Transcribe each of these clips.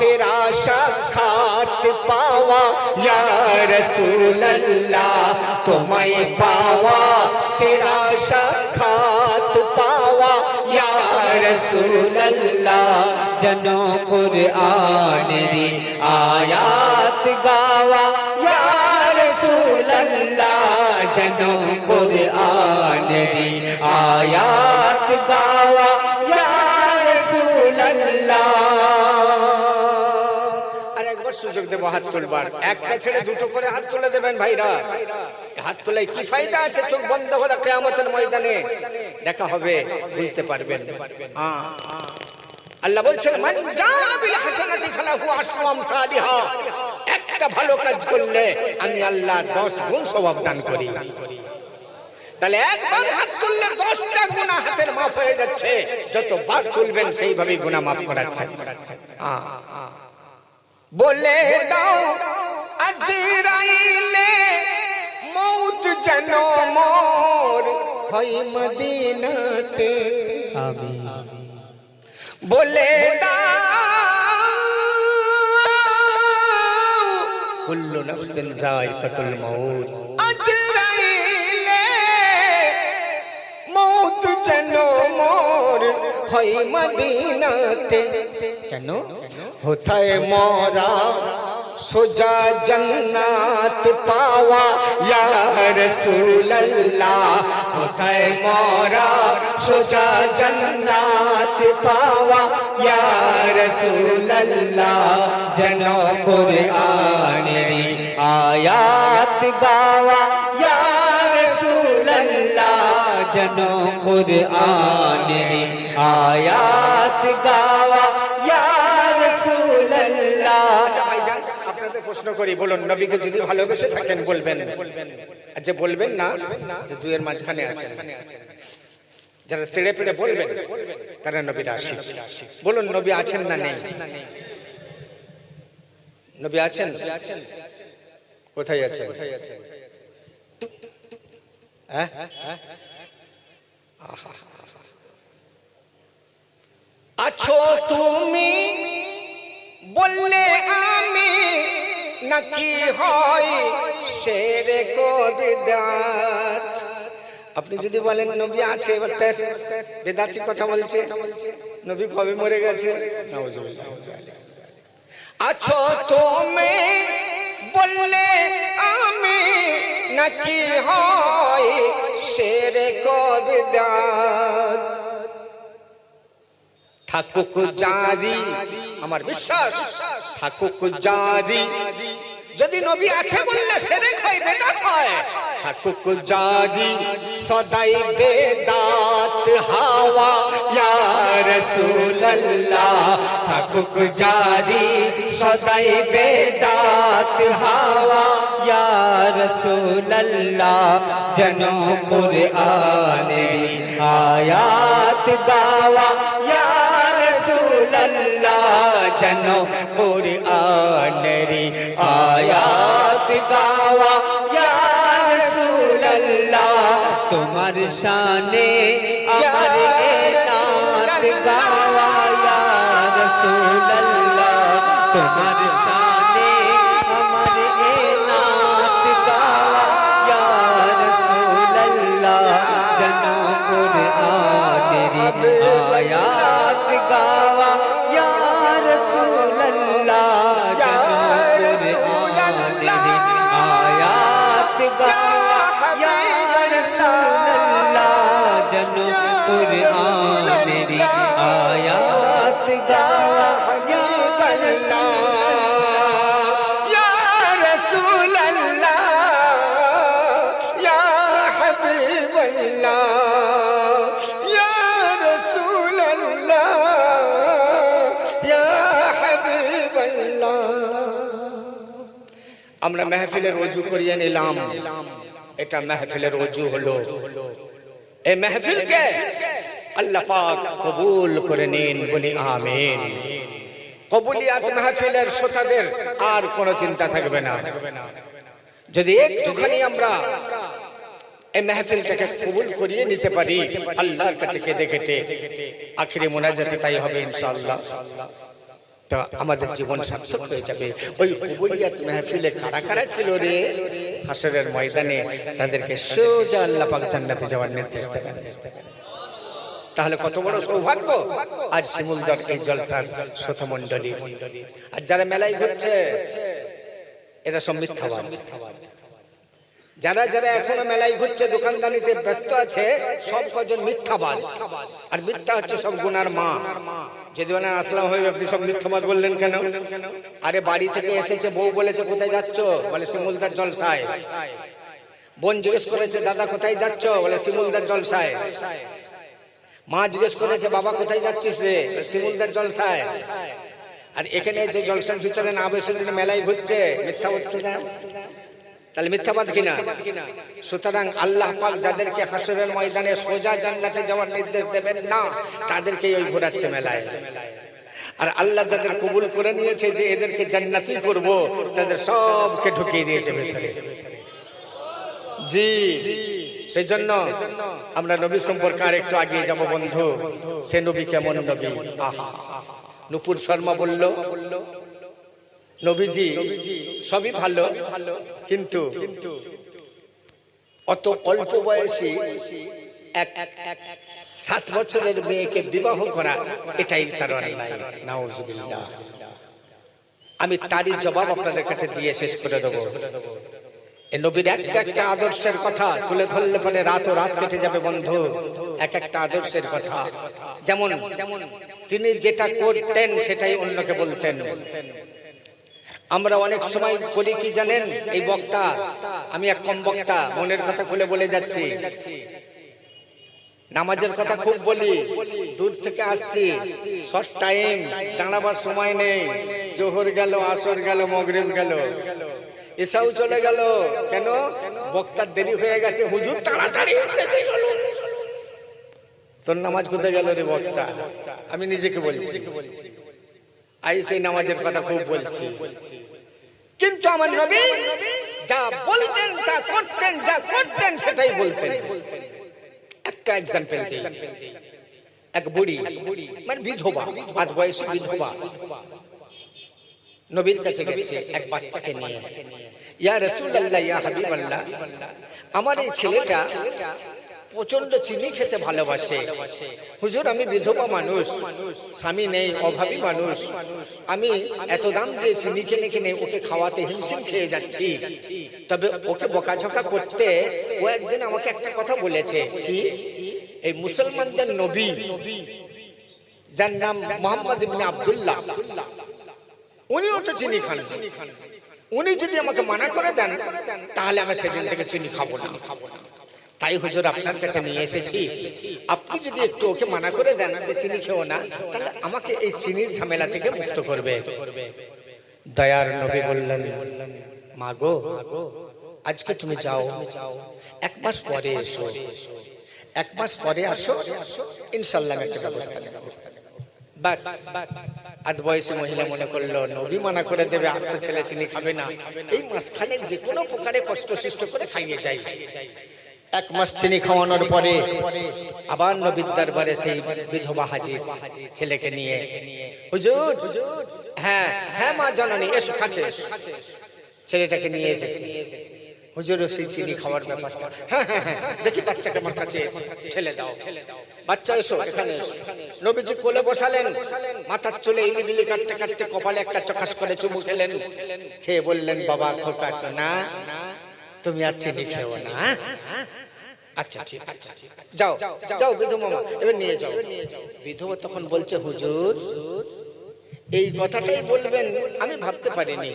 सेरा साक्षात पावा या रसूल अल्लाह तुम्हें पावा सेरा साक्षात पावा या रसूल अल्लाह जनो कुरान री आयात गावा या रसूल अल्लाह जनो कुरान री आयात गावा या रसूल अल्लाह। আর একবার সুযোগ দেব হাত তুলবার, একটা ছেড়ে দুটো করে হাত তুলে দেবেন ভাইরা। হাত তোলায় কি ফায়দা আছে? চোখ বন্ধ হলে কিয়ামতের ময়দানে দেখা হবে, বুঝতে পারবেন। আল্লাহ বলছেন মান জাআ বিল হাসানাতি ফালাহু আশরু আমসালিহা, একটা ভালো কাজ করলে আমি আল্লাহ 10 গুণ সওয়াব দান করি। তাহলে একবার হাত তুললে 10টা গুনাহ হাতের মাফ হয়ে যাচ্ছে, যতবার তুলবেন সেইভাবেই গুনাহ মাফ করাচ্ছেন। বলে দাও আজরাইলে মৌত যেন মোর হয় মদিনাতে, আমিন। বলে দাও কুল্লু নাফসিন যায়কাতুল মউত, আজরাইলে মৌত যেন মোর হয় মদিনাতে। কেন? হোথায় মরা সোজা জন্নাত পাওয়া ইয়া রাসূল আল্লাহ, হোথায় মরা সোজা জন্নাত পাওয়া ইয়া রাসূল আল্লাহ যেন কুরআনের আয়াত গাওয়া ইয়া রাসূল আল্লাহ যেন কুরআনের আয়াত গাওয়া ইয়া রাসূল আল্লাহ। আপনাদের প্রশ্ন করি, বলুন নবীকে যদি ভালোবেসে থাকেন বলবেন, আচ্ছা বলবেন না দুয়ের মাঝখানে আছেন, যারা তেড়ে পেড়ে বলবেন তারা নবীর আশিক। বলুন নবী আছেন না নেই? নবী আছেন? কোথায় আছেন? আছো তুমি বললে আমি নাকি হয় শেরে কবিদাত। আপনি যদি বলেন নবী আছে, এবার বেদাতি কথা বলছে, নবী কবে মরে গেছে। আছো তুমি বললে আমি নাকি হয় শেরে কবিদাত। থাকুক জারি আমার বিশ্বাস, থাকুক জারি যদি নবী আছে বললে শিরক হয়, বিদআত হয়। থাকুক জারি সদাই বেদাত হাওয়া ইয়া রাসূল আল্লাহ, থাকুক জারি সদাই বেদাত হাওয়া ইয়া রাসূল আল্লাহ যেন কুরআনের আয়াত গাওয়া ইয়া রাসূল আল্লাহ যেন কুরআনের আয়াত গাওয়া ইয়া রাসূল আল্লাহ তোমার শানে আমার এনাত গাওয়া ইয়া রাসূল আল্লাহ তোমার শানে আমার এনাত গাওয়া ইয়া রাসূল আল্লাহ যেন কুরআনের আয়াত গাওয়া ইয়া রাসূল আল্লাহ যেন কুরআনের আয়াত গাওয়া ইয়া রাসূল আল্লাহ যেন কুরআনের আয়াত গাওয়া ইয়া রাসূল আল্লাহ ইয়া হাবিবাল্লাহ ইয়া রাসূল আল্লাহ ইয়া হাবিবাল্লাহ। আমরা মাহফিলের ওযু করিয়ে নিলাম, এটা মাহফিলের ওযু হলো। এই মাহফিলকে আল্লাহ পাক কবুল করে নিন, বলি আমিন। কবুলিয়াত মাহফিলের শ্রোতাদের আর কোনো চিন্তা থাকবে না। যদি একটুখানি আমরা এই মাহফিলটাকে কবুল করিয়ে নিতে পারি আল্লাহর কাছে কেঁদে কেটে, আখিরি মোনাজাতে তাই হবে ইনশাআল্লাহ। তো আমাদের জীবন সার্থক হয়ে যাবে। ওই কবুলিয়াত মাহফিলে কারা কারা ছিল রে? হাসরের ময়দানে তাদেরকে সোজা আল্লাহ পাক জান্নাতে যাওয়ার নির্দেশ দেবেন। তাহলে কত বড় সৌভাগ্য আজ শিমুলদার এই জলসার শ্রোতামণ্ডলী। আর যারা মেলায় ঘুরছে এরা সব মিথ্যাবাদ। যারা যারা এখনো মেলায় ঘুরছে, দোকানদানিতে ব্যস্ত আছে, সব কজন মিথ্যাবাদ। আর মিথ্যা হচ্ছে সব গুনার মা। যদি মানে আসলাম হয়ে আপনি সব মিথ্যাবাদ বললেন কেন? আরে বাড়ি থেকে এসেছে, বউ বলেছে কোথায় যাচ্ছ? বলে শিমুলদার জলসায়। বোন জিজ্ঞেস করেছে দাদা কোথায় যাচ্ছ? বলে শিমুলদার জলসায়। মা জিজ্ঞেস করেছে বাবা কোথায় যাচ্ছিস রে? শিমুলদার জলসায়। আর এখানে যে জলসার ভিতরে না বসে মেলায় ঘুরছে, মিথ্যা হচ্ছে না? তাহলে মিথ্যাবাদ কিনা? সুতরাং আল্লাহ পাক যাদেরকে হাসরের ময়দানে সোজা জান্নাতে যাওয়ার নির্দেশ দেবেন না, তাদেরকে ওই ঘোরাচ্ছে মেলায়। আর আল্লাহ যাদের কবুল করে নিয়েছে যে এদেরকে জান্নাতি করব, তাদের সবকে ঢুকিয়ে দিয়েছে ভিতরে। জি, সেই জন্য আমরা নবী সম্পর্কে আর একটু আগিয়ে যাব বন্ধু। সে নবী কেমন নবী? আহা, নুপুর শর্মা বলল নবীজি সবই ভালো, কিন্তু অত অল্প বয়সী এক 7 বছরের মেয়েকে বিবাহ করা, এটাই তার অন্যায়। নাউজুবিল্লাহ। আমি তারই জবাব আপনাদের কাছে দিয়ে শেষ করে দেবো। এই নবীর একটা একটা আদর্শের কথা তুলে ধরলে পরে রাতও রাত কেটে যাবে বন্ধু। এক একটা আদর্শের কথা, যেমন তিনি যেটা করতেন সেটাই অন্যকে বলতেন। আমরা অনেক সময় বলি কি জানেন, এই বক্তা, আমি এক কম বক্তা, মনের কথা খুলে বলে যাচ্ছি। নামাজের কথা খুব বলি, দূর থেকে আসছি, শর্ট টাইম, দাঁড়াবার সময় নেই। জোহর গেল, আসর গেল, মাগরিব গেল, এসাও চলে গেল। কেন? বক্তার দেরি হয়ে গেছে, হুজুর তাড়াতাড়ি এসেছে, চলুন। তোর নামাজ কোথায় গেল রে বক্তা? আমি নিজেকে বলছি, আই সেই নামাজের কথা খুব বলছি, কিন্তু আমার নবী যা বলতেন তা করতেন, যা করতেন সেটাই বলতেন। একটা এক্সাম্পল দিই। এক বুড়ি, মানে বিধবা, 5 বয়সী বিধবা, নবীর কাছে গেছে এক বাচ্চাকে নিয়ে। ইয়া রাসূলুল্লাহ, ইয়া হাবিবাল্লাহ, আমার এই ছেলেটা প্রচন্ড চিনি খেতে ভালোবাসে। হুজুর, আমি বিধবা মানুষ, স্বামী নেই, অভাবী মানুষ, আমি এত দাম দিয়ে চিনি কিনে কিনে ওকে খাওয়াতে হিমশিম খেয়ে যাচ্ছি। তবে ওকে বকাঝকা করতে ও একদিন আমাকে একটা কথা বলেছে, কি? এই মুসলমানদের নবী, যার নাম মুহাম্মদ ইবনে আব্দুল্লাহ, উনিও তো চিনি খান, উনি যদি আমাকে মানা করে দেন তাহলে আমি সেদিন থেকে চিনি খাবো না। তাই হুজুর আপনার কাছে নিয়ে এসেছি, আপনি যদি একটু ওকে মানা করে দেন যে চিনি খেও না, তাহলে আমাকে এই চিনির ঝামেলা থেকে মুক্ত করবে। দয়ার নবী বললেন, মা গো, আজকে তুমি যাও, 1 মাস পরে এসো, 1 মাস পরে আসো, ইনশাআল্লাহ একটা ব্যবস্থা নেব। বাস, 8 বয়সী মহিলা মনে করলো নবী মানা করে দেবে, আর তো ছেলে চিনি খাবে না, এই মাসখানে যে কোনো প্রকারে কষ্ট সৃষ্ট করে খাইয়ে যাই। 1 মাস চিনি খাওয়ানোর পরে আবার নবীর দরবারে সেই বিধবা হাজির, ছেলেকে নিয়ে। হুজুর, হ্যাঁ হ্যাঁ মা জননী, এসো কাছে। ছেলেটাকে নিয়ে এসেছি। হুজুর, সেই চিনি খাওয়ার ব্যাপারটা, হ্যাঁ হ্যাঁ হ্যাঁ, দেখি বাচ্চাকে আমার কাছে ছেলে দাও। বাচ্চা এসো, এখানে এসো। নবীজি কোলে বসালেন, মাথার চুলে ইলিবিলি কাটতে কাটতে কপালে একটা চকাস করে চুমু খেলেন। খেয়ে বললেন, বাবা খোকা সোনা, তুমি আর চিনি খেও না। আচ্ছা ঠিক আছে, যাও যাও বিধবা মা, এবার নিয়ে যাও। বিধবা তখন বলছে, হুজুর, এই কথাটাই বলবেন আমি ভাবতে পারিনি,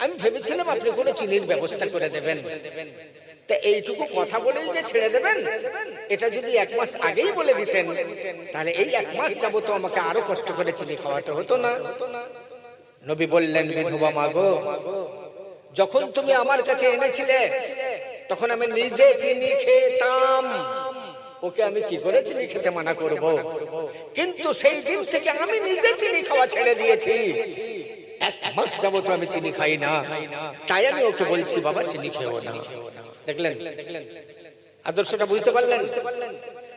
আমি ভেবেছিলাম আপনি কোনো চিনির ব্যবস্থা করে দেবেন। তা এইটুকু কথা বলেই যে ছেড়ে দেবেন, এটা যদি 1 মাস আগেই বলে দিতেন, তাহলে এই 1 মাস যাবত আমাকে আরো কষ্ট করে চিনি খাওয়াতে হতো না। নবী বললেন, বিধবা মা গো, যখন তুমি আমার কাছে এনেছিলে তখন আমি নিজে চিনি খেতাম, ওকে আমি কি করে চিনি খেতে মানা করব? কিন্তু সেই দিন থেকে আমি নিজে চিনি খাওয়া ছেড়ে দিয়েছি, 1 মাস যাবত আমি চিনি খাই না, তাই আমি ওকে বলছি বাবা চিনি খেও না। দেখলেন আদর্শটা, বুঝতে পারলেন?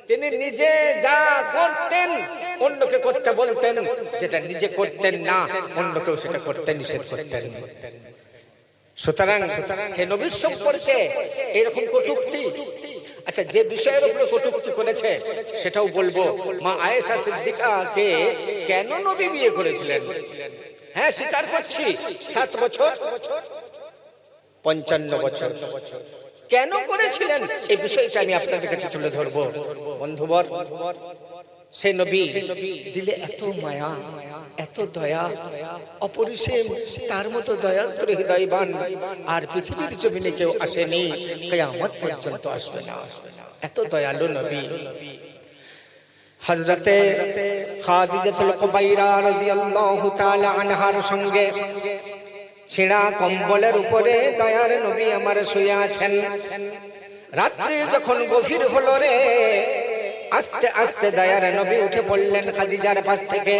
তিনি নিজে যা করতেন অন্যকে করতে বলতেন, যেটা নিজে করতেন না অন্যকেও সেটা করতে নিষেধ করতেন। সুতরাং সে নবীর সম্পর্কে এরকম কটূক্তি, আচ্ছা যে বিষয়ের উপরে কটূক্তি করেছে সেটাও বলবো। মা আয়েশা সিদ্দিকাকে কেন নবী বিয়ে করেছিলেন? হ্যাঁ স্বীকার করছি 7 বছর 55 বছর কেন করেছিলেন এই বিষয়টা আমি আপনাদের কাছে তুলে ধরবো। বন্ধুবর, সে নবী দিলে এত মায়া, এত দয়া, অপরিসীম, তার মতো দয়ান্ত্র হৃদয়বান আর পৃথিবীর জমিনে কেউ আসেনি, কিয়ামত পর্যন্ত আসবে না। এত দয়ালু নবী। হযরতে খাদিজাতুল কুবাইরা রাদিয়াল্লাহু তাআলা আনহার সঙ্গে ছিঁড়া কম্বলের উপরে দয়ার নবী আমার শুয়ে আছেন। রাত্রি যখন গভীর হলো রে, আস্তে আস্তে দয়ার নবী উঠে পড়লেন খাদিজার পাশ থেকে।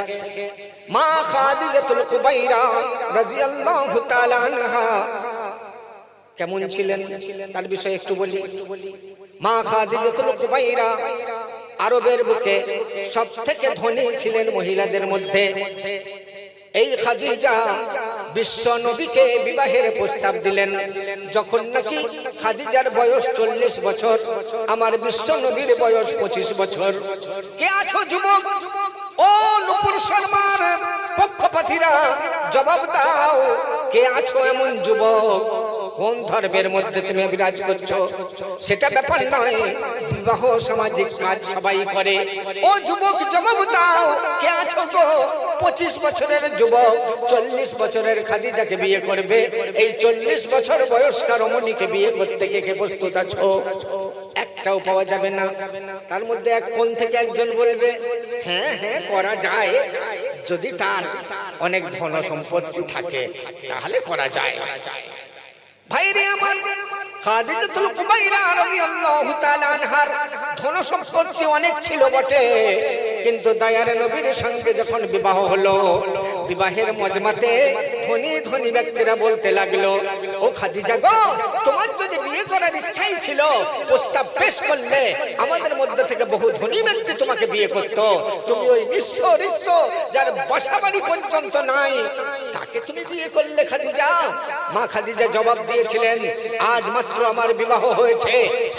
মা খাদিজাতুল কুবাইরা রাদিয়াল্লাহু তাআলা আনহা কেমন ছিলেন তার বিষয়ে একটু বলি। মা খাদিজাতুল কুবাইরা আরবের বুকে সবথেকে ধনী ছিলেন মহিলাদের মধ্যে। এই খাদিজা বিশ্ব নবীকে বিবাহের প্রস্তাব দিলেন যখন নাকি খাদিজার বয়স 40 বছর, আমার বিশ্ব নবীর বয়স 25 বছর। কে আছো যুবক? ও নূপুর শর্মার পক্ষপাতীরা জবাব দাও, কে আছো এমন যুবক? কোন ধর্মের মধ্যে তুমি বিরাজ করছো সেটা ব্যাপার নয়, বিবাহ সামাজিক কাজ সবাই করে। ও যুবক জবাব দাও, কে আছো গো? 25 বছরের যুবক 40 বছরের খাদিজাকে বিয়ে করবে, এই 40 বছর বয়স্কা রমণীকে বিয়ে করতে কে প্রস্তুত আছো? একটাও পাওয়া যাবে না। তার মধ্যে এক কোণ থেকে একজন বলবে হ্যাঁ হ্যাঁ করা যায়, যদি তার অনেক ধন সম্পত্তি থাকে তাহলে করা যায়। ভাইরে আমার, খাদিজাতুল কুবাইরা রাদিয়াল্লাহু তাআলা আনহার ধন সম্পত্তি অনেক ছিল বটে, কিন্তু দয়ার নবীর সঙ্গে যখন বিবাহ হলো, বিবাহের মজমাতে ধনী ধনী ব্যক্তিরা বলতে লাগলো, ও খাদিজা গো, তোমার যদি বিয়ে করার ইচ্ছাই ছিল প্রস্তাব পেশ করলে আমাদের মধ্যে থেকে বহু ধনী ব্যক্তি তোমাকে বিয়ে করত, তুমি ওই নিঃস্ব রিক্ত যার বাসাবাড়ি পর্যন্ত নাই তাকে তুমি বিয়ে করলে খাদিজা? মা খাদিজা জবাব দিয়েছিলেন, আজ মাত্র আমার বিবাহ হয়েছে,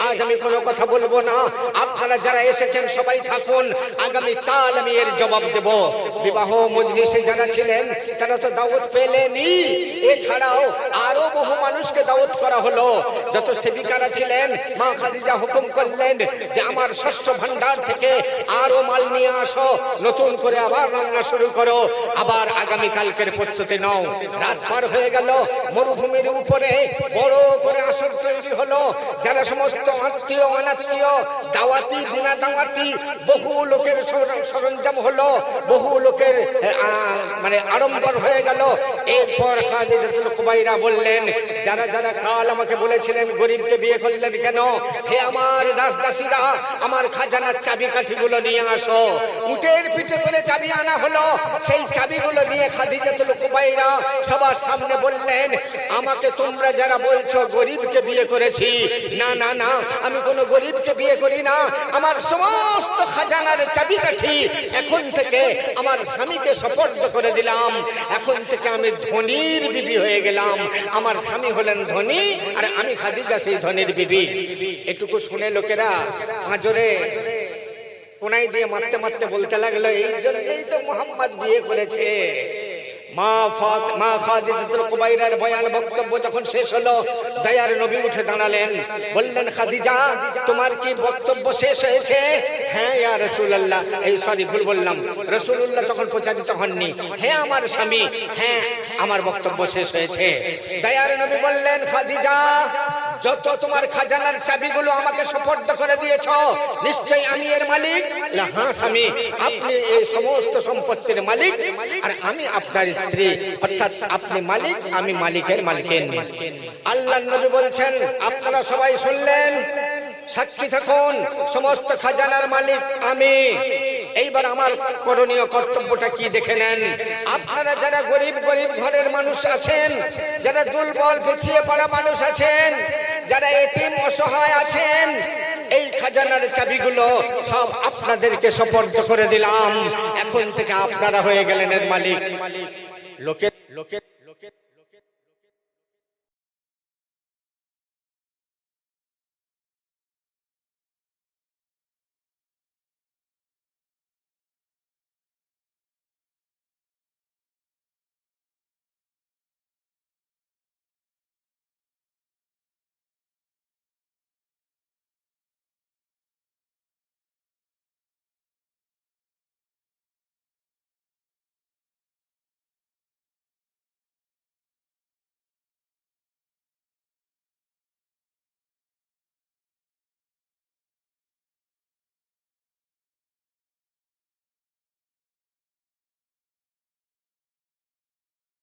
আজ আমি কোনো কথা বলবো না, আপনারা যারা এসেছেন সবাই থাকুন, আগামী কাল আমি এর জবাব দেব। বিবাহ মজলিসে যারা ছিলেন তারা তো দাওয়াত পেলেনি, এছাড়াও আরো বহু মানুষকে দাওয়াত করা হলো। যত সেবিকারা ছিলেন মা খাদিজা হুকুম করলেন যে আমার শস্য ভান্ডার থেকে আরো মাল নিয়ে আসো, নতুন করে আবার রান্না শুরু করো, আবার আগামী কালকের প্রস্তুতি নাও। রাত পার হয়ে গেল, মরুভূমির উপরে বড় করে আসর তৈরি হলো। যারা সমস্ত আত্মীয় অনাত্মীয়, দাওয়াতি বিনা দাওয়াতি, বহু লোকের সরঞ্জাম হলো, বহু লোকের মানে আড়ম্বর হয়ে গেল। এরপর খাদিজাতুল কুবাইরা বললেন, যারা যারা কাল আমাকে বলেছিলেন গরিবকে বিয়ে করলেন কেন, হে আমার দাস দাসীরা, আমার খাজানার চাবি কাঠিগুলো নিয়ে আসো। উটের পিঠে করে চাবি আনা হলো, সেই চাবিগুলো নিয়ে খাদিজাতুল কুবাইরা সবার সামনে বললেন, আমাকে তোমরা যারা বলছো গরিবকে বিয়ে করেছি, না না না, আমি কোনো গরিবকে বিয়ে করি না, আমার সমস্ত খাজানার চাবিকাঠি এখন থেকে আমার স্বামীকে সুপর্দ করে দিলাম, এখন থেকে আমি ধনীর বিবি হয়ে গেলাম, আমার স্বামী হলেন ধনী আর আমি খাদিজা সেই ধনীর বিবি। এটুকু শুনে লোকেরা পাঁজরে কোনাই দিয়ে মারতে মারতে বলতে লাগলো, এই জন্যই তো মুহাম্মদ বিয়ে করেছে। মা খাদিজাতুল কুবাইরার বয়ান বক্তব্য যখন শেষ হলো, দয়ার নবী উঠে দাঁড়ালেন, বললেন, খাদিজা তোমার কি বক্তব্য শেষ হয়েছে? হ্যাঁ ইয়া রাসূলুল্লাহ, এই সরি ভুল বললাম, রাসূলুল্লাহ তখন প্রচারিত হননি। হ্যাঁ আমার স্বামী, হ্যাঁ আমার বক্তব্য শেষ হয়েছে। দয়ার নবী বললেন, খাদিজা যত তোমার খাজানার চাবিগুলো আমাকে সুপর্দ করে দিয়েছো, নিশ্চয়ই আমি এর মালিক? হ্যাঁ স্বামী, আপনি এই সমস্ত সম্পত্তির মালিক আর আমি আপনার স্ত্রী, অর্থাৎ আপনি মালিক, আমি মালিকের মালিকের। আল্লাহর নবী বলছেন, আপনারা সবাই শুনলেন, সাক্ষী থাকুন, সমস্ত খাজানার মালিক আমি। এইবার আমার করণীয় কর্তব্যটা কি দেখে নেন। আপনারা যারা গরিব গরিব ঘরের মানুষ আছেন, যারা দুর্বল পিছিয়ে পড়া মানুষ আছেন, যারা এতিম অসহায় আছেন, এই খাজানার চাবিগুলো সব আপনাদেরকে সুপর্দ করে দিলাম। এখন থেকে আপনারা হয়ে গেলেন এর মালিক। লোকের